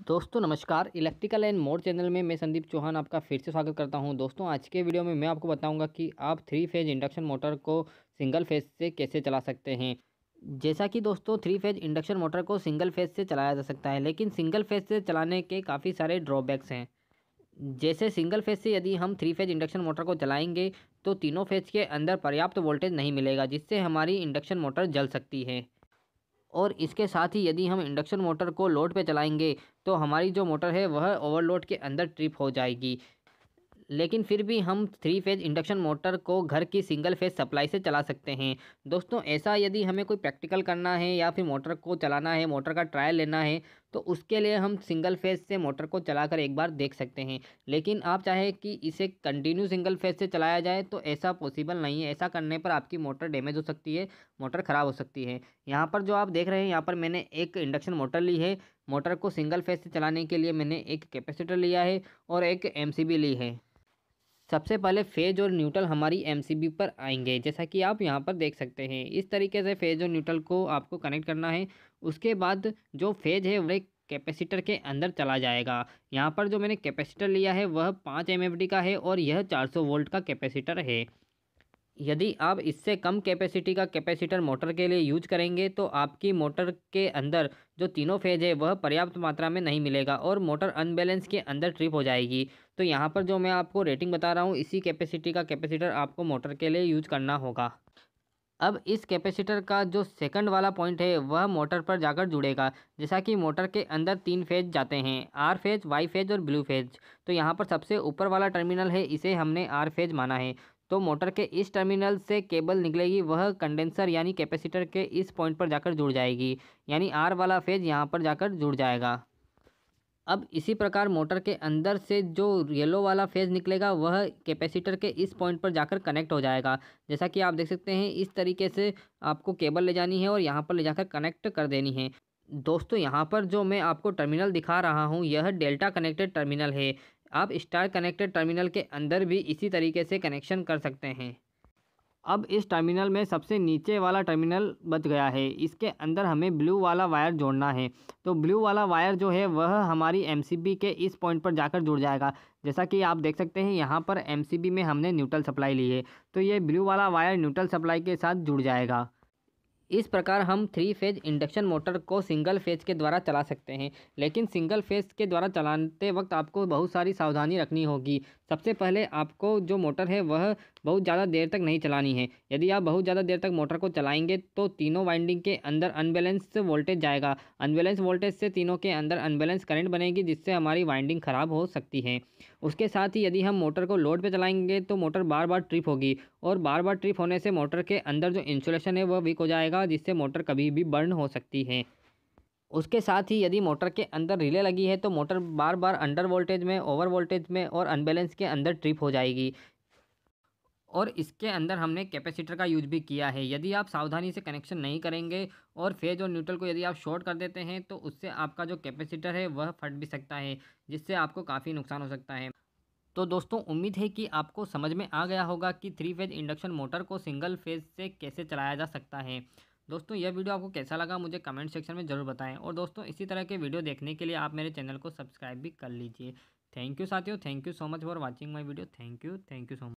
दोस्तों नमस्कार। Electrical and more channel में मैं संदीप चौहान आपका फिर से स्वागत करता हूं। दोस्तों आज के वीडियो में मैं आपको बताऊंगा कि आप 3 फेज इंडक्शन मोटर को सिंगल फेज से कैसे चला सकते हैं। जैसा कि दोस्तों 3 फेज इंडक्शन मोटर को सिंगल फेज से चलाया जा सकता है, लेकिन सिंगल फेज से चलाने के काफ़ी सारे ड्रॉबैक्स हैं। जैसे सिंगल फेज से यदि हम 3 फेज इंडक्शन मोटर को चलाएंगे तो तीनों फेज के अंदर पर्याप्त वोल्टेज नहीं मिलेगा, जिससे हमारी इंडक्शन मोटर जल सकती है। और इसके साथ ही यदि हम इंडक्शन मोटर को लोड पे चलाएंगे तो हमारी जो मोटर है वह ओवरलोड के अंदर ट्रिप हो जाएगी। लेकिन फिर भी हम 3 फेज इंडक्शन मोटर को घर की सिंगल फेज सप्लाई से चला सकते हैं। दोस्तों ऐसा यदि हमें कोई प्रैक्टिकल करना है या फिर मोटर को चलाना है, मोटर का ट्रायल लेना है, तो उसके लिए हम सिंगल फेज से मोटर को चलाकर एक बार देख सकते हैं। लेकिन आप चाहें कि इसे कंटिन्यू सिंगल फेज से चलाया जाए तो ऐसा पॉसिबल नहीं है। ऐसा करने पर आपकी मोटर डैमेज हो सकती है, मोटर ख़राब हो सकती है। यहाँ पर जो आप देख रहे हैं, यहाँ पर मैंने एक इंडक्शन मोटर ली है। मोटर को सिंगल फेज से चलाने के लिए मैंने एक कैपेसिटर लिया है और एक एमसीबी ली है। सबसे पहले फेज और न्यूट्रल हमारी एमसीबी पर आएंगे, जैसा कि आप यहाँ पर देख सकते हैं। इस तरीके से फेज और न्यूट्रल को आपको कनेक्ट करना है। उसके बाद जो फेज है वह कैपेसिटर के अंदर चला जाएगा। यहाँ पर जो मैंने कैपेसिटर लिया है वह 5 mFD का है और यह 400 वोल्ट का कैपेसिटर है। यदि आप इससे कम कैपेसिटी का कैपेसिटर मोटर के लिए यूज करेंगे तो आपकी मोटर के अंदर जो तीनों फेज है वह पर्याप्त मात्रा में नहीं मिलेगा और मोटर अनबैलेंस के अंदर ट्रिप हो जाएगी। तो यहाँ पर जो मैं आपको रेटिंग बता रहा हूँ, इसी कैपेसिटी का कैपेसिटर आपको मोटर के लिए यूज करना होगा। अब इस कैपेसिटर का जो सेकंड वाला पॉइंट है वह मोटर पर जाकर जुड़ेगा। जैसा कि मोटर के अंदर 3 फेज जाते हैं, आर फेज, वाई फेज और ब्लू फेज। तो यहाँ पर सबसे ऊपर वाला टर्मिनल है, इसे हमने आर फेज माना है। तो मोटर के इस टर्मिनल से केबल निकलेगी, वह कंडेंसर यानी कैपेसिटर के इस पॉइंट पर जाकर जुड़ जाएगी, यानी आर वाला फेज यहाँ पर जाकर जुड़ जाएगा। अब इसी प्रकार मोटर के अंदर से जो येलो वाला फेज निकलेगा वह कैपेसिटर के इस पॉइंट पर जाकर कनेक्ट हो जाएगा। जैसा कि आप देख सकते हैं, इस तरीके से आपको केबल ले जानी है और यहाँ पर ले जाकर कनेक्ट कर देनी है। दोस्तों यहाँ पर जो मैं आपको टर्मिनल दिखा रहा हूँ यह डेल्टा कनेक्टेड टर्मिनल है। आप स्टार कनेक्टेड टर्मिनल के अंदर भी इसी तरीके से कनेक्शन कर सकते हैं। अब इस टर्मिनल में सबसे नीचे वाला टर्मिनल बच गया है, इसके अंदर हमें ब्लू वाला वायर जोड़ना है। तो ब्लू वाला वायर जो है वह हमारी एमसीबी के इस पॉइंट पर जाकर जुड़ जाएगा। जैसा कि आप देख सकते हैं, यहाँ पर एमसीबी में हमने न्यूट्रल सप्लाई ली है, तो ये ब्लू वाला वायर न्यूट्रल सप्लाई के साथ जुड़ जाएगा। इस प्रकार हम 3 फेज इंडक्शन मोटर को सिंगल फेज के द्वारा चला सकते हैं। लेकिन सिंगल फेज के द्वारा चलाते वक्त आपको बहुत सारी सावधानी रखनी होगी। सबसे पहले आपको जो मोटर है वह बहुत ज़्यादा देर तक नहीं चलानी है। यदि आप बहुत ज़्यादा देर तक मोटर को चलाएंगे तो तीनों वाइंडिंग के अंदर अनबैलेंस वोल्टेज जाएगा। अनबैलेंस वोल्टेज से तीनों के अंदर अनबैलेंस करंट बनेगी, जिससे हमारी वाइंडिंग ख़राब हो सकती है। उसके साथ ही यदि हम मोटर को लोड पे चलाएंगे तो मोटर बार बार ट्रिप होगी और बार बार ट्रिप होने से मोटर के अंदर जो इंसुलेशन है वह वीक हो जाएगा, जिससे मोटर कभी भी बर्न हो सकती है। उसके साथ ही यदि मोटर के अंदर रिले लगी है तो मोटर बार बार अंडर वोल्टेज में, ओवर वोल्टेज में और अनबैलेंस के अंदर ट्रिप हो जाएगी। और इसके अंदर हमने कैपेसिटर का यूज भी किया है। यदि आप सावधानी से कनेक्शन नहीं करेंगे और फेज और न्यूट्रल को यदि आप शॉर्ट कर देते हैं तो उससे आपका जो कैपेसिटर है वह फट भी सकता है, जिससे आपको काफ़ी नुकसान हो सकता है। तो दोस्तों उम्मीद है कि आपको समझ में आ गया होगा कि 3 फेज इंडक्शन मोटर को सिंगल फेज से कैसे चलाया जा सकता है। दोस्तों यह वीडियो आपको कैसा लगा मुझे कमेंट सेक्शन में ज़रूर बताएं। और दोस्तों इसी तरह के वीडियो देखने के लिए आप मेरे चैनल को सब्सक्राइब भी कर लीजिए। थैंक यू साथियों, thank you so much for watching my video. Thank you so much.